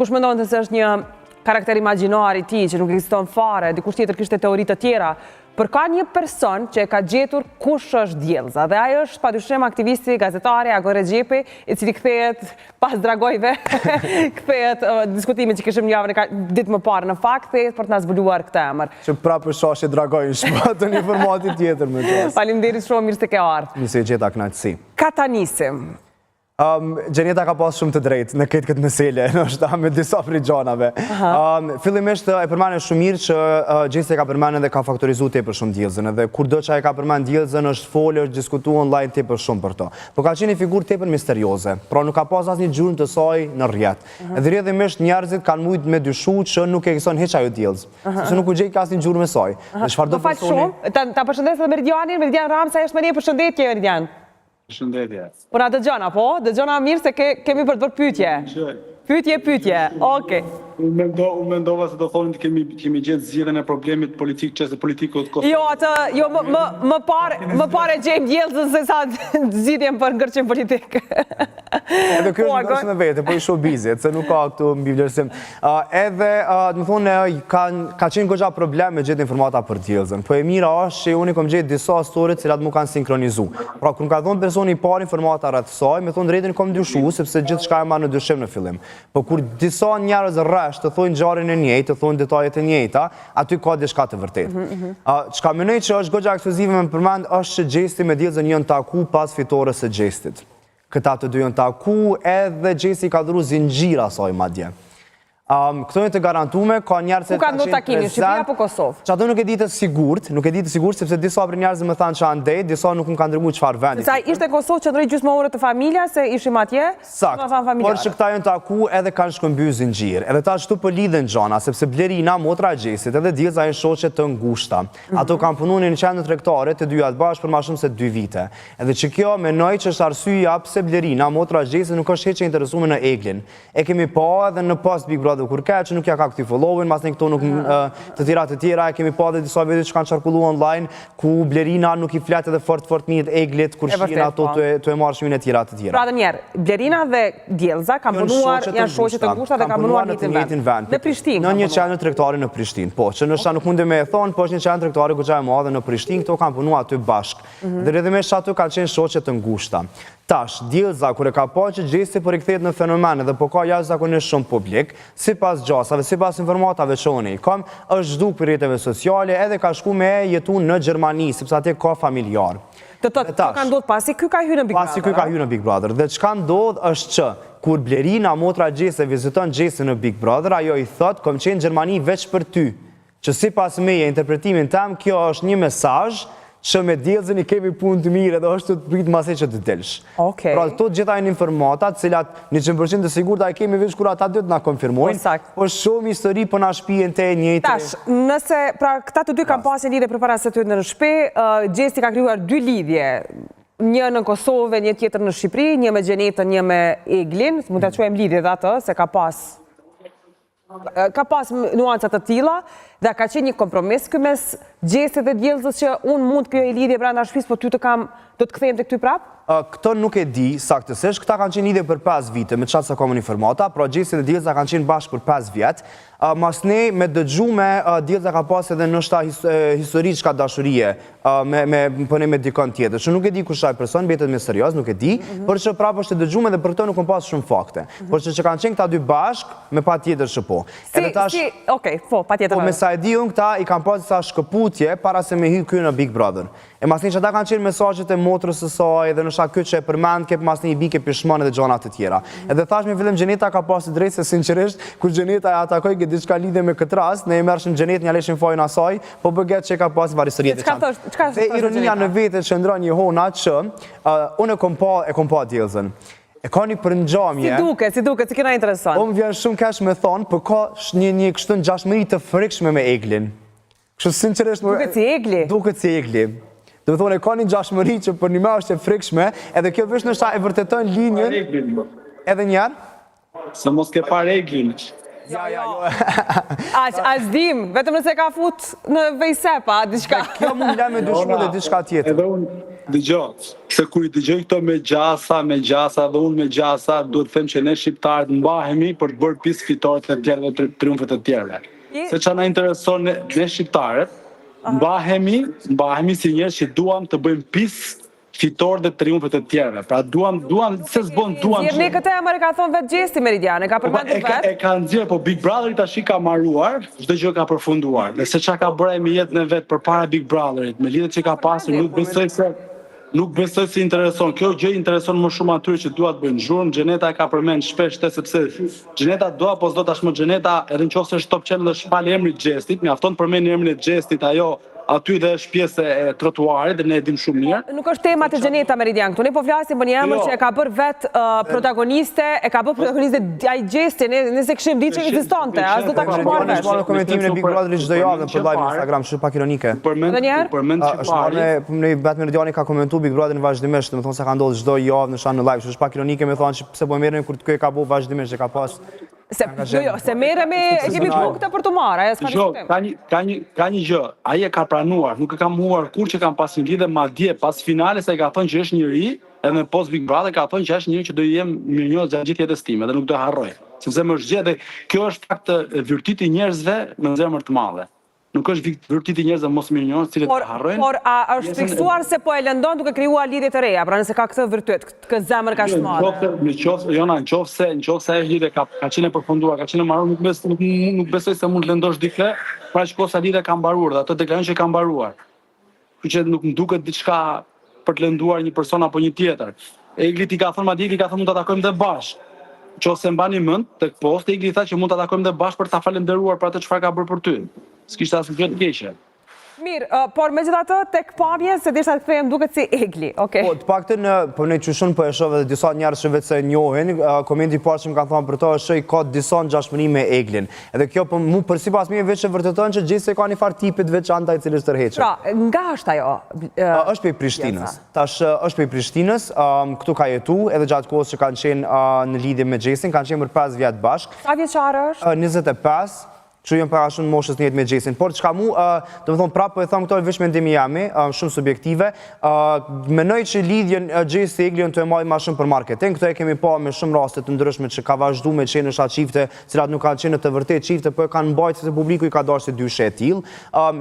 Kush mendon se është një karakter imagjinar i tij që nuk ekziston fare, dikush tjetër kishte teori të tjera, por ka një person që e ka gjetur kush është Djellza dhe ai është padyshim aktivisti, gazetari Agoj Rexhepi, i cili kthehet pas dragojve, kthehet diskutimin që kishim javën ditë më parë në fakt, kthehet për të na zbuluar këtë emër. Që prapë shoshe dragojnë shpatën një formati tjetër më qas. Faleminderit shumë, mirë se ke ardhur. Mirë se gjeta kënaqësi. Ka ta nisim. Gjeneta ka pas shumë të drejtë në këtë mesele, nështë me disa prej gjanave. Fillimisht e përmane shumë mirë që Gjesi ka përmane dhe ka faktorizu tepër shumë Djellzën, edhe kur do që a ka përmane Djellzën është folë, është diskutu online tepër shumë për to. Po ka qenë një figurë tepër misterioze, pra nuk ka pas asnjë gjurmë të saj në rrjet. Edhe rrjedhimisht njerëzit kanë mujtë me dyshu që nuk ekziston hiç ajo Djellzë, sepse nuk u gjej asnjë gjurmë e saj. Po fal shumë, ta përshëndes edhe Meridianin, Meridian Ramsa është me ne, përshëndetje Meridian. Shëndetje. Po na dëgjon apo? Dëgjona mirë se kemi për të bërë pyetje. Pyetje. Okej. Unë mendova se do thonin të kemi gjetë zgjidhjen e problemit politik çështë politikut të Kosovës. Jo, atë, më pare gjejmë Djellzën se sa zgjidhjen për ngërçim politik. Edhe kjo është ndërshë në vete, po i showbizit, se nuk ka këtu mbi vlerësim. Edhe, më thonë, ka qenë goxha problem me gjetë informata për Djellzën. Po e mira është që unë i kom gjetë disa storit cilat mu kanë sinkronizu. Pra, kër më ka thonë personi i parë informata rreth saj, me thonë drejtën kom dyshu, sepse gjithë shka e ma në dyshim në fillim. Po kur disa njerëz rresht të thonë ngjarjen e njëjtë, të thonë detajet e njëjta, aty ka diçka të vërtetë. Çka mendoj që është goxha ekskluzive me përmend është që Gjesti me Djellzën janë taku pas fitores së Gjestit. Këta të dy janë taku edhe Gjesti ka dhuru zinxhir asaj madje. Këto janë të garantume, ka njerëz që ku kanë ndodhur takimi, në Shqipëri apo Kosovë? Çato nuk e di të sigurt, sepse disa prej njerëzve më thanë që andej, disa nuk më kanë dërguar çfarë vendi. Sa ishte Kosovë qëndroi gjysmëore të familja se ishim atje? Sakt. Por që këta janë taku edhe kanë shkëmbyer zinxhir. Edhe ta ashtu po lidhen gjana, sepse Blerina, motra e Gjestit, edhe Djellza janë shoqe të ngushta. Ato kanë punuar në qendër tregtare të dyja bashkë për më shumë se 2 vite. Edhe që kjo mendoj që është arsyeja pse Blerina, motra e Gjestit, nuk është hiç e interesuar në Eglin. E kemi pa edhe në post Big Brother kur ka që nuk ja ka këti followin, mas në këto nuk të tjera, kemi pa dhe disa vete që kanë qarkullu online, ku Blerina nuk i flet edhe fort mirë Eglit, kur shien ato të e marrë shimin e tjera të tjera. Pra dhe njerë, Blerina dhe Djellza kanë punuar, janë shoqe të ngushta dhe kanë punuar në të njëjtin vend. Në Prishtinë. Në një qendër tregtare në Prishtinë, po, që nështë nuk mundem me e thonë, po është një qendër tregtare goxha e madhe në Prishtinë, këto kanë punuar aty bashkë. Dhe rrjedhimisht aty kanë qenë shoqe të ngushta. Tash, Djellza, kur e ka pa që Gjesti po rikthehet në fenomene dhe po ka jashtëzakonisht shumë publik, sipas gjasave, sipas informatave që unë i kam, është zhduk për rrjeteve sociale edhe ka shku me jetu në Gjermani, sepse atje ka familjar. Të ka ndodhur pasi ky ka hyrë në Big Brother. Pasi ky ka hyrë në Big Brother. Dhe çka ndodh është që kur Blerina, motra e Gjestit, viziton Gjestin në Big Brother, ajo i thot, kom qenë në Gjermani veç për ty. Që sipas meje, interpretimin tam, kjo është një mesazh që me Djellzën i kemi punë të mirë edhe është të prit mase që të delsh. Pra këto gjitha janë informatat, cilat 100% të sigurta i kemi veç kur ata dy të na konfirmojnë, po shumë histori po na shpihen te njëjtë. Tash, nëse pra këta të dy kanë pasur lidhje përpara se të hyjnë në shtëpi, Gjesti ka krijuar 2 lidhje. Një në Kosovë, një tjetër në Shqipëri, një me Gjenetën, një me Eglin, mund ta quajmë lidhje dhe atë, se ka pas nuancat të tilla dhe ka qenë një kompromis ky mes Gjestit dhe Djellzës që unë mund të krijoj lidhje brenda shtëpisë, po ty do të kthehem tek ty prap? Këto nuk e di saktësisht, këta kanë qenë lidhje për 5 vite me çfarë sa komun informata, pra Gjesti dhe Djellza kanë qenë bashkë për 5 vjet. Mas ne me dëgjume Djellza ka pas edhe nështa histori çka dashurie me dikon tjetër, që nuk e di kush ai person, mbetet misterios, nuk e di, por që prapë është e dëgjume dhe për këtë nuk kam pas shumë fakte. Por që kanë qenë këta dy bashkë me patjetër që po. Po, patjetër. Po me sa e di unë këta i kanë pas disa shkëputje para se me hy ky në Big Brother. E mas një që ata kanë qenë mesazhet e motrës së saj dhe nështa këtë që e përmend ke mas një i bike pishmon dhe gjona të tjera. Edhe thash me fillim Gjeneta ka pasur drejt se sinqerisht kur Gjeneta e atakoi që diçka lidhe me këtë rast, ne e merrshim Gjenetën ja lëshim fojin asaj, po bëget që ka pasur varë histori të veçantë. Dhe ironia në vetë që ndron një hona që unë e kom pa Djellzën. E ka një përngjamje. Si duket, si kena interesant. Po më vjen shumë keq me thonë, po ka një kështu ngjashmëri të frikshme me Eglin. Kështu sinqerisht duket si Egli. Duket si Egli. Do të thonë e ka një ngjashmëri që për një është e frikshme, edhe kjo vesh nështa e vërteton linjën. Edhe një herë? Se mos ke parë Eglin. Jo. As dim, vetëm nëse ka fut në vejsepa, diçka. Kjo mund la me dyshmu dhe diçka tjetër. Dëgjoj, se kur i dëgjoj këto me gjasa dhe unë me gjasa, duhet të them që ne shqiptarët mbahemi për të bërë pjesë fitore të tjerëve dhe triumfet të tjerëve. Se çfarë na intereson ne shqiptarët, mbahemi si njerëz që duam të bëjmë pjesë fitore dhe triumfet të tjerëve. Pra duam se s'bën duam. Ne këtë e ka thonë vetë Gjesti Meridiane, ka përmendur vetë. E ka nxjerr, po Big Brotheri tash ka marruar, çdo gjë ka përfunduar. Dhe se çka ka bërë me jetën e vet përpara Big Brotherit, me lidhjet që ka pasur, nuk besoj se intereson. Kjo gjë intereson më shumë atyre që dua të bëjnë zhurmë. Xheneta e ka përmend shpesh sepse Xheneta do apo s'do tashmë Xheneta, edhe nëse është Top Channel dhe shpal emrin e Xhestit, mjafton të përmend emrin e Xhestit, ajo aty dhe është pjesë e trotuarit dhe ne e dim shumë mirë. Nuk është tema të Xheneta Meridian këtu. Ne po flasim për një emër që e ka bërë vetë protagoniste, ai Gjesti, nëse kishim ditë që ekzistonte, as do ta kishim marrë vesh. Në komentimin e Big Brotherit çdo javë në live Instagram, shumë pak ironike. Përmend në Bat Meridiani ka komentuar Big Brotherin vazhdimisht, domethënë se ka ndodhur çdo javë në në live, është pak ironike me thonë se pse po merren kur kë ka bëu vazhdimisht që ka pas. Se merremi, kemi punkte për të marrë, ajo s'ka diskutim. Ka një gjë, ai e ka pranuar, nuk e ka mohuar kur që kanë pasur lidhje, madje pas finales ai ka thënë që është njëri, edhe post Big Brother ka thënë që është njëri që do i jem mirënjohës gjatë gjithë jetës time dhe nuk do e harroj. Sepse më është gjetë, kjo është fakt vërtiti i njerëzve me zemër të madhe. Nuk është vërtiti i njerëzve mos mirënjohës, cilët e harrojnë. Por a është fiksuar se po e lëndon duke krijuar lidhje të reja, pra nëse ka këtë vërtet, këtë zemër kaq të madhe. Nëse ajo lidhje ka qenë e përfunduar, ka qenë e marrur, nuk besoj se mund të lëndosh dikë, pra që kosa lidhja ka mbaruar dhe ato deklaron që ka mbaruar. Kështu që nuk më duket diçka për të lënduar një person apo një tjetër. Egli ka thënë mund ta takojmë dhe bashkë. Nëse mbani mend, tek posti Egli tha që mund ta takojmë dhe bashkë për ta falendëruar për atë çfarë ka bërë për ty. S'kishte asnjë gjë të keqe. Mirë, por megjithatë tek pamje se desha të them duket si Egli, okay. Po, të paktën po ne çushun po e shoh edhe disa njerëz që vetë se njohin, komenti i parë që më kanë thënë për to është se ka disa ngjashmëri me Eglin. Edhe kjo po mu për sipas mie vetë vërteton që Gjesi ka një far tipit veçantë i cili është tërhequr. Pra, nga është ajo? Është prej Prishtinës. Tash është prej Prishtinës, këtu ka jetuar edhe gjatë kohës që kanë qenë në lidhje me Gjesin, kanë qenë për 5 vjet bashkë. Sa vjeçar është? 25. Që jam para shumë moshës në jetë me Gjesin, por çka mu, do të thonë prapë po e them këto vetëm mendimi jami, shumë subjektive, mendoj që lidhjen Gjesi Eglion të e marrë më shumë për marketing, këto e kemi pa me shumë raste të ndryshme që ka vazhduar me qenë në çifte, cilat nuk kanë qenë të vërtetë çifte, po e kanë mbajtur se publiku i ka dashur se dyshe e tillë.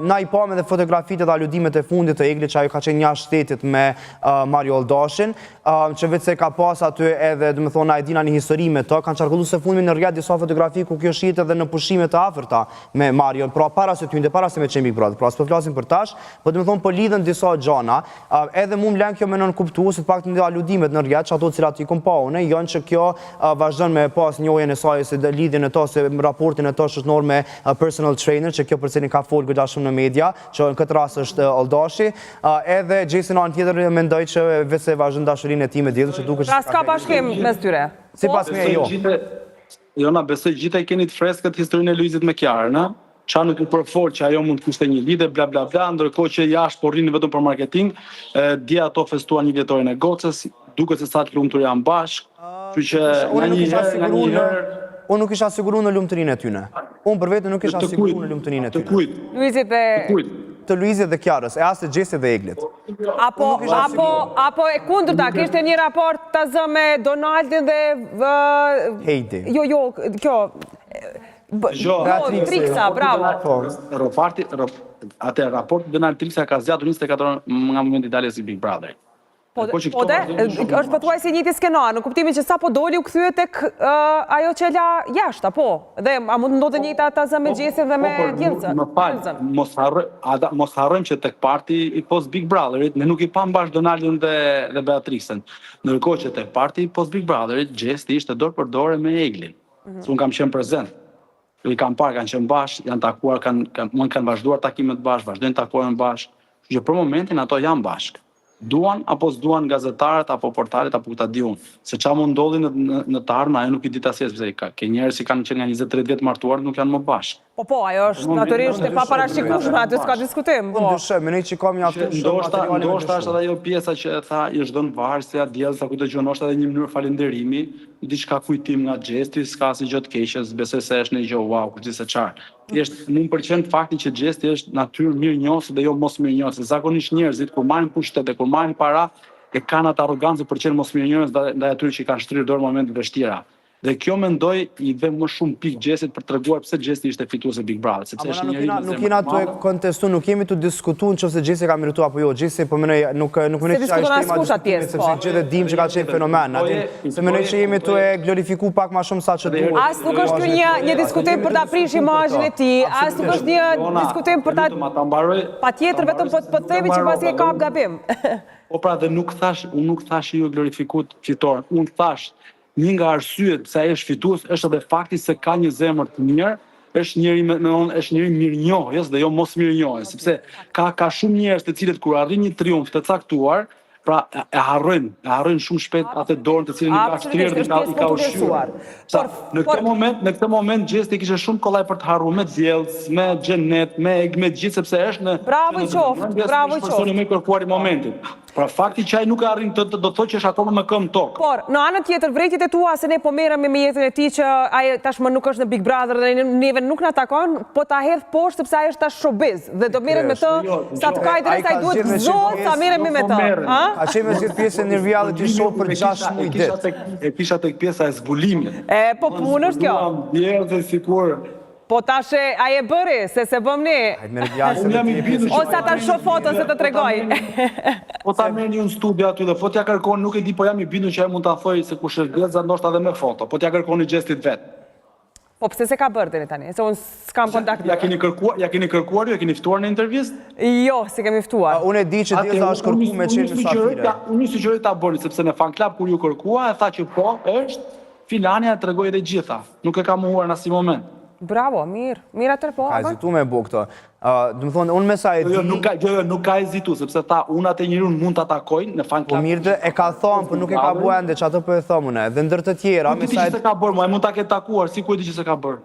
Na i pam edhe fotografitë dhe aludimet e fundit të Eglit që ajo ka qenë jashtë shtetit me Mario Aldashin, që vetë se ka pas aty edhe, do të thonë, ai dina një histori me to, kanë çarkulluar se fundin në rrjet disa fotografi ku kjo shihet edhe në pushime të afërta me Marion, pra para se tynde, para se me qenë Big Brother, pra s'po flasim për tash, po do të thonë po lidhen disa gjana, edhe mu më lën kjo me nën kuptuar se të paktën nga aludimet në rrjet, ato cilat i kom pa unë, janë që kjo vazhdon me pas njohjen e saj se lidhjen e to se raportin e to është normë me personal trainer, që kjo përse ka folur goxha shumë në media, që në këtë rast është Aldashi, edhe Gjesi në anë tjetër mendoj që vetë se vazhdon dashurinë e tij me diellin, që duket pra s'ka bashkim mes tyre. Sipas me jo. Jona, besoj gjithë e keni të freskët historinë e Luizit me Kiarën, a? Qa nuk u përfol që ajo mund të kishte një lidhje, bla bla bla, ndërkohë që jashtë po rrinë vetëm për marketing, dje ato festuan një vjetorin e Gocës, duket se sa të lumtur janë bashkë, kështu që nga një herë unë nuk isha siguruar në lumturinë e tyre. Unë për veten nuk isha siguruar në lumturinë e tyre. Të kujt? Luizit dhe të Luizit dhe Kiarës, e as të Gjesit dhe Eglit. Apo e kundërta, kishte një raport të zë me Donaldin dhe Heidi. Jo, kjo Triksa, bravo. Atë raport Donald Triksa ka zgjatur 24 orë nga momenti i daljes i Big Brother. Po është pothuajse njëjti skenar, në kuptimin që sa po doli u kthye tek ajo që la jashtë, apo? Dhe a mund të ndodhte njëjta ata me Gjesin dhe me Djelzën? Mos harrojmë që tek parti i post Big Brotherit ne nuk i pam bash Donaldin dhe Beatrixën. Ndërkohë që tek parti i post Big Brotherit Gjesi ishte dorë për dorë me Eglin. Unë kam qenë prezent. I kam parë, kanë qenë bashkë, janë takuar, kanë vazhduar takimet bashkë, vazhdojnë takohen bashkë. Që për momentin ato janë bashkë. Duan apo s'duan gazetarët apo portalet apo ta di unë. Se çfarë mund ndodhi në të ardhmen, ajo nuk i di ta sjellë, sepse ka njerëz që kanë qenë nga 20-30 vjet martuar nuk janë më bashkë. Po, ajo është natyrisht e paparashikueshme, aty s'ka diskutim. Unë dyshoj, mendoj që kam mjaftë ndoshta është edhe ajo pjesa që e tha i çdon varësja, Djelza, ku dëgjon, është edhe një mënyrë falënderimi, diçka kujtim nga gjesti, s'ka si gjë të keqe, besoj se është një gjë wow, kur se çfarë. Thjesht më pëlqen fakti që gjesti është natyrë mirënjohëse dhe jo mos mirënjohëse. Zakonisht njerëzit kur marrin pushtet e kur marrin para e kanë atë arrogancë për qenë mos mirënjohës ndaj atyre që kanë shtrirë dorë momente të vështira. Dhe kjo mendoj i dhe më shumë pikë Gjestit për treguar pse Gjesti ishte fitues e Big Brother, sepse është një njerëz me nuk jena të kontestu, nuk jemi të diskutuar nëse Gjesti ka merituar apo jo. Gjesti po mendoj nuk mendoj se ai ishte sepse gjithë dim që ka qenë fenomen. Se mendoj që jemi të e glorifikuar pak më shumë sa që duhet. As nuk është një diskutim për ta prish imazhin e tij, as nuk është një diskutim për ta patjetër vetëm po themi që pasi e ka gabim. Po pra dhe unë nuk thash ju glorifikuat fitoren, unë thash një nga arsyet pse ai është fitues është edhe fakti se ka një zemër të mirë, është njëri mirënjohës dhe jo mos mirënjohës, sepse ka shumë njerëz të cilët kur arrin një triumf të caktuar, pra e harrojnë shumë shpejt atë dorën të cilën i ka shtrirë dhe i ka ushqyer. Në këtë moment Gjesti kishte shumë kollaj për të harruar me Djellës, me Xhenet, me gjithë sepse është në bravo qoftë, bravo qoftë. Personi më i kërkuar i momentit. Pra fakti që ai nuk e arrin do të thotë që është akoma më këmbë tokë. Por, në anën tjetër vërejtjet e tua se ne po merremi me jetën e tij që ai tashmë nuk është në Big Brother dhe neve nuk na takon, po ta hedh poshtë sepse ai është tash showbiz dhe do merret me të sa të ka interes ai duhet gëzohet sa merremi me të. Ka qenë me gjithë pjesën në reality show për 6 muaj ditë. E kisha tek pjesa e zbulimit. Po punë është kjo. Ndjerë sikur po tash ai e bëri, se bëm ne. Unë jam i bindur. Ose ata shoh foto se të tregoj. Po ta merrni një studio aty dhe po t'ja kërkon, nuk e di, po jam i bindur që ai mund ta thojë se kush është Geza, ndoshta edhe me foto. Po t'ja kërkoni Gjestit vet. Po pse se ka bërë deri tani? Se unë s'kam kontakt. Ja keni kërkuar ju, e keni ftuar në intervistë? Jo, si kemi ftuar. Unë e di që Geza është kërkuar me çelë mysafire. Unë sugjeroj ta bëni sepse në fan club kur ju kërkua e tha që po, është Filania e tregoi edhe gjitha. Nuk e ka mohuar në asnjë moment. Bravo, mirë atë po. Ka hezitu me bu këto. Do të thonë, unë me sa e di... Nuk ka hezitu, sepse tha, unë atë njërin mund të atakojnë në fan club. Po mirë e ka thonë, po nuk e ka bu ende, që ato po e thomë une. Dhe ndër të tjera... Nuk ti që se ka bërë, ma e mund të ketë takuar, si ku e di që se ka bërë.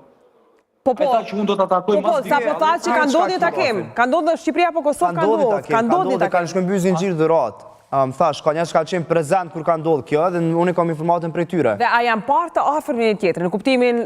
Po, sa po tha që ka ndodhë një takim. Ka ndodhë në Shqipëria apo Kosovë ka ndodhë. Ka ndodhë një takim. Kanë shkëmbyer zinxhir dhuratë. Më thash, ka njerëz që kanë qenë prezent kur ka ndodhur kjo dhe unë kam informatën prej tyre. Dhe a janë parë të afër me një tjetrin, në kuptimin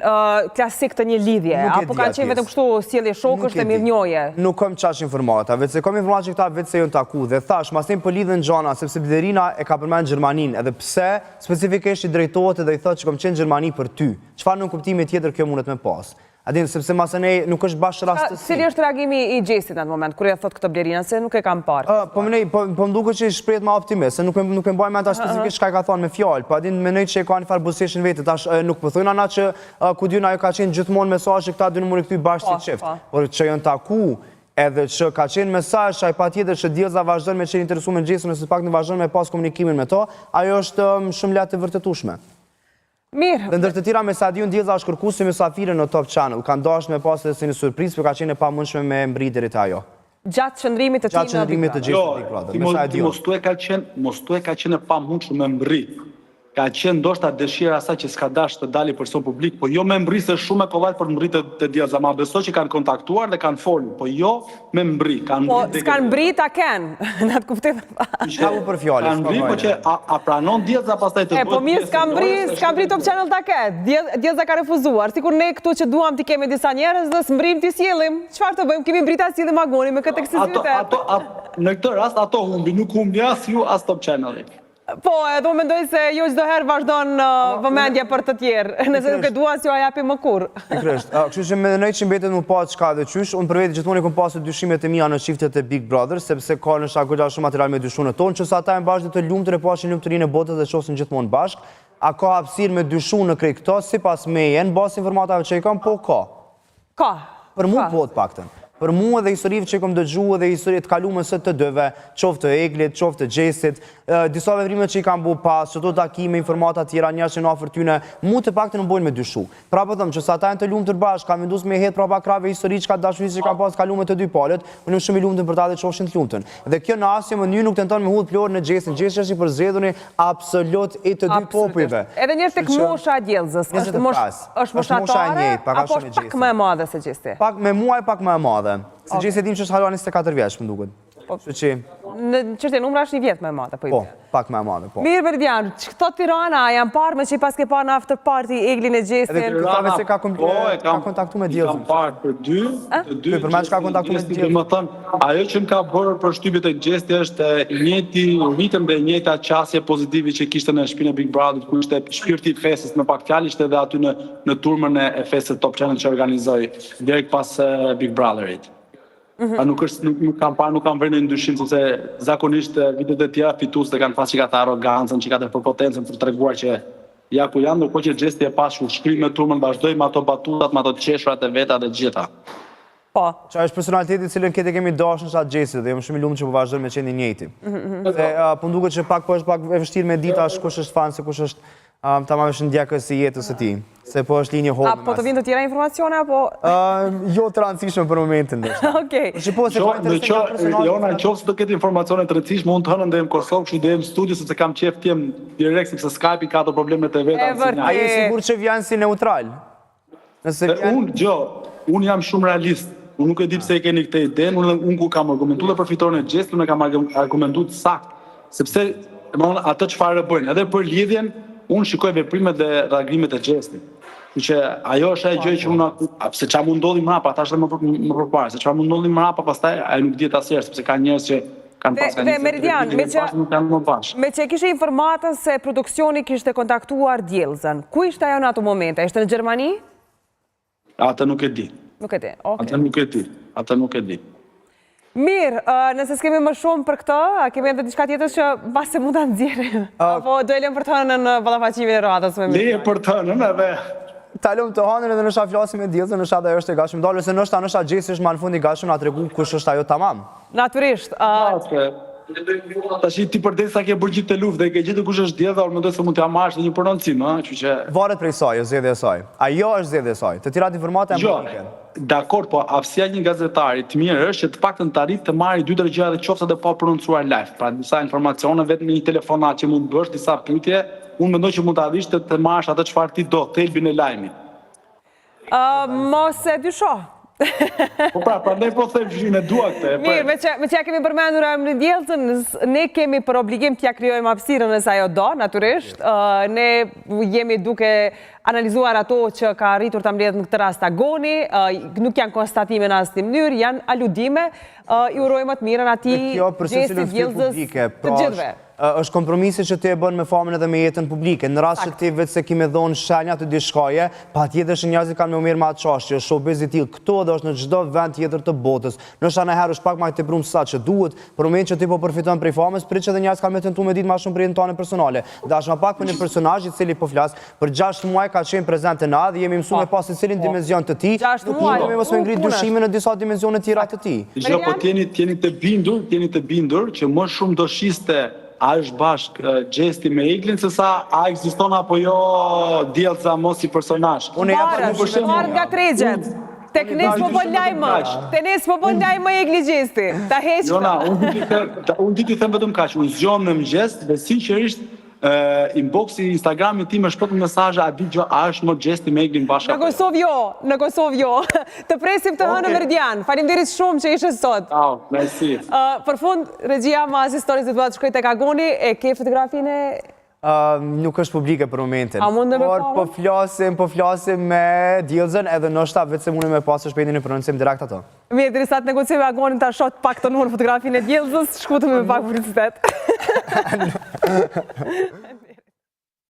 klasik të një lidhje, apo kanë qenë vetëm kështu sjellje shokësh dhe mirënjohje? Nuk kam çash informata, vetë se kam informatë që këta vetë se janë taku dhe thash, masnim po lidhen gjana sepse Blerina e ka përmend Gjermaninë, edhe pse specifikisht i drejtohet dhe i thotë që kam qenë në Gjermani për ty. Çfarë në kuptimin tjetër kjo mundet me pas? Adin, sepse masënej nuk është bashkë rastësi. Cili është reagimi i Gjestit në atë moment, kur e thot këtë Blerina, se nuk e kam parë? Po më duke që i shprehet ma optimist, se nuk e mbaj me ata specifikisht shka i ka thonë me fjallë, po adin menoj që e ka një farë buzëqeshin vetë, tash nuk pëthojnë ana që ku dyna ju ka qenë gjithmonë mesazh që këta dy në mëri këty bashkë si qift, por që janë taku edhe që ka qenë mesazh ai patjetër që Djellza vazhdon me qenë interesuar me Gjestin ose pak në vazhdon me pas komunikimin me to, ajo është shumë lehtë e vërtetueshme. Mirë. Dhe ndër të tjera me sa diun Djellza është kërkuar si mysafire në Top Channel. Kanë dashur me pas edhe si një surprizë, por ka qenë e pamundshme me mbrit deri te ajo. Gjatë qëndrimit të tij në Gjestit Big Brother. Mos tu e ka qenë e pamundshme me mbrit. Ka qenë ndoshta dëshira asaj që s'ka dashur të dalë person publik, po jo me mbrisë shumë e kollaj për mbrit të Djellza. Ma besoj që kanë kontaktuar dhe kanë folur, po jo me mbrit. Po s'kan mbrit a ken, në atë kuptim. Ka u për fjalë. Kanë mbrit, po që a pranon Djellza pastaj të bëhet. Po mirë s'kan mbrit Top Channel ta ketë. Djellza ka refuzuar. Sikur ne këtu që duam t'i kemi disa njerëz dhe s'mbrim t'i sjellim. Çfarë të bëjmë? Kemi mbrita sjellim agoni me këtë ekskluzivitet. Në këtë rast ato humbi, nuk humbi as ju as Top Channel. Po, edhe mendoj se jo çdo herë vazhdon vëmendje për të tjerë. Nëse nuk e dua si a japi më kurrë. Pikërisht. Kështu që mendoj që mbetet më pa çka dhe qysh. Unë për vetë gjithmonë kam pasur dyshimet e mia në çiftet e Big Brother, sepse ka në goxha shumë material me dyshunë tonë, që sa ata janë bashkë të lumtur e pashin lumturinë e botës dhe shosin gjithmonë bashkë. A ka hapësirë me dyshunë në krejt këto, sipas meje, në bazë informata që i kam, po ka. Ka. Për mua po të paktën. Për mua dhe historive që kom dëgjuar dhe historitë të kaluara së të dëve, qoftë të Eglit, qoftë të Gjestit, disa veprime që i kanë bu pas, çdo takime, informata të tjera, njerëz që në afër tyne, mu të paktën më bojnë me dyshu. Pra po them që sa ata janë të lumtur bashkë, kanë vendosur me hedh prapa krave historik ka dashurisë që kanë pas kaluar të dy palët, unë jam shumë i lumtur për ta dhe qofshin të lumtur. Dhe kjo në asnjë mënyrë nuk tenton me hudh Florën në Gjestin. Gjesti është i përzgjedhur absolut i të dy popujve. Edhe njerëz tek mosha e Djellzës, është moshatare apo është pak më e madhe se Gjesti? Pak me muaj pak më e madhe. Se Gjesti dim që është haluar 24 vjeç, më duket. Kështu që Në çështje numra është një vjet më e madhe, po i Po, the. pak më e madhe, po. Mirë Meridian, këto Tirana janë parë me që pas ke parë në after party Eglin e Gjestin. Edhe Këtave se ka kontaktu me Djelzën. Kam parë për dy. Për më që ka kontaktu me Djelzën. Më thënë, ajo që më ka bërë për shtypjet e Gjesti është i njëjti ritëm dhe i njëjta qasje pozitive që kishte në shtëpinë e Big Brother, ku ishte shpirti i fesës, me pak fjalë ishte edhe aty në turmën e fesës Top Channel që organizoi direkt pas Big Brotherit. Nuk kam parë, nuk kam vërë në ndyshim, sepse zakonisht vitet e tjera fitues të kanë pas që ka të arogancën, që ka të përpotencën për të treguar që ja ku janë, ndërkohë që Gjesti e pashur shkrim me turmën, vazhdoi me ato batutat, me ato qeshurat e veta dhe gjitha. Po. Qa është personaliteti cilën këtë kemi dashur në shatë Gjesti dhe jam shumë i lumtur që po vazhdojnë me qenë i njëjti. Se po nduket që pak po është pak e vështirë me dita kush është fan, se kush është tamam është ndjekës i jetës së tij. Se po është linje hollë. A po të vinë të tjera informacione apo? Jo të rëndësishme për momentin. Okej. Jona, nëse do ketë informacione të rëndësishme, unë të hënën dhe në Kosovë, kështu dhe në studio, sepse kam qef t'jem direkt, sepse Skype-i ka ato problemet e veta. A je sigur që vjen si neutral? Unë jam shumë realist. Unë nuk e di pse e keni këtë ide, unë ku kam argumentuar për fitoren e Gjestit, unë kam argumentuar sakt, sepse atë çfarë bëjnë, edhe për lidhjen, unë shikoj veprimet dhe reagimet e Gjestit. Që ajo është ajo gjë që unë, se çfarë mund ndodhi mrapa, tash edhe më përpara, se çfarë mund ndodhi mrapa, pastaj ai nuk dihet asnjëherë, sepse ka njerëz që kanë pas Dhe Meridian, me që kishe informatën se produksioni kishte kontaktuar Djelzën, ku ishte ajo në ato momente? Ishte në Gjermani? Atë nuk e di. Nuk e di, okej. Atë nuk e di. Mirë, nëse s'kemi më shumë për këtë, a kemi edhe diçka tjetër që pas se mund ta nxjerrim? Apo do e lëm për të hënën në ballafaqimin e radhës me Meridian? Leje për të hënën edhe ta lëm të hënën edhe nësha flasim me Djelzën, nësha dhe është e gatshëm dalë, se nësha Gjesti është ma në fund i gatshëm na tregu kush është ajo tamam. Natyrisht. Tash ti përdesa ke bërë gjithë të luftë dhe ke gjetur kush është Djelza, or mendoj se mund t'ja marrësh një prononcim, kështu që varet prej saj, zgjedhja e saj. Ajo është zgjedhja e saj. Të tjerat informata janë publike. Dakor, po aftësia e një gazetari të mirë është që të paktën të arrit të marrë 2-3 gjëra dhe qoftë edhe pa prononcuar live. Pra disa informacione vetëm një telefonat që mund bësh, disa pyetje, unë mendoj që mund të arrish të marrësh atë çfarë ti do, thelbin e lajmit. Mos e dysho. Po pra, prandaj po them që ne dua këtë. Mirë, me që ja kemi përmendur emrin e Djelzën, ne kemi për obligim t'ja krijojmë hapësirën nëse ajo do, natyrisht. Ne jemi duke analizuar ato që ka arritur ta mbledh në këtë rast Agoni, nuk janë konstatime në asnjë mënyrë, janë aludime. I urojmë të mirën atij Gjestit, Djelzës, të gjithëve. Është kompromisi që ti e bën me famën edhe me jetën publike. Në rast që ti vetë se kime dhonë shenja të dishkaje, patjetër që njerëzit kanë me umirë me atë çështje, showbiz i tillë këto dhe është në çdo vend tjetër të botës. Ndoshta në herë është pak më të brumë sa që duhet, për moment që ti po përfiton prej famës, prit që edhe njerëz kanë me tentuar me ditë më shumë për jetën tonë personale. Dashma pak për një personazh i cili po flas, për 6 muaj ka qenë prezant në dhe jemi mësuar me pas secilin dimension të tij. Nuk mundemi mos me ngrit dyshime në disa dimensione tjera të tij. Jo, po jeni të bindur që më shumë do shiste a është bashk Gjesti me Eglin, se sa a ekziston apo jo Djelza mos si personazh. Marë nga tregjet. Tek nes po bën lajmë. Te nes po bën lajmë Egli Gjesti. Ta heq. Jona, unë di t'i them vetëm kaq, unë zgjohem në mëngjes dhe sinqerisht inboxi Instagramit tim më shpëton mesazhe a është më Gjesti me Eglin bashkë. Në Kosovë jo. Të presim të hënë Meridian. Faleminderit shumë që ishe sot. Mersi. Për fund, regjia ma asistori se duhet të shkoj tek Agoni, e ke fotografinë e nuk është publike për momentin. A mundem me Por po flasim me Djelzën edhe ndoshta vetë se mundem me pasë shpejtin e prononcim direkt ato. Mirë, derisa të negociojmë Agonin ta shoh pak të nur fotografinë e Djelzës, shkutemi me pak publicitet.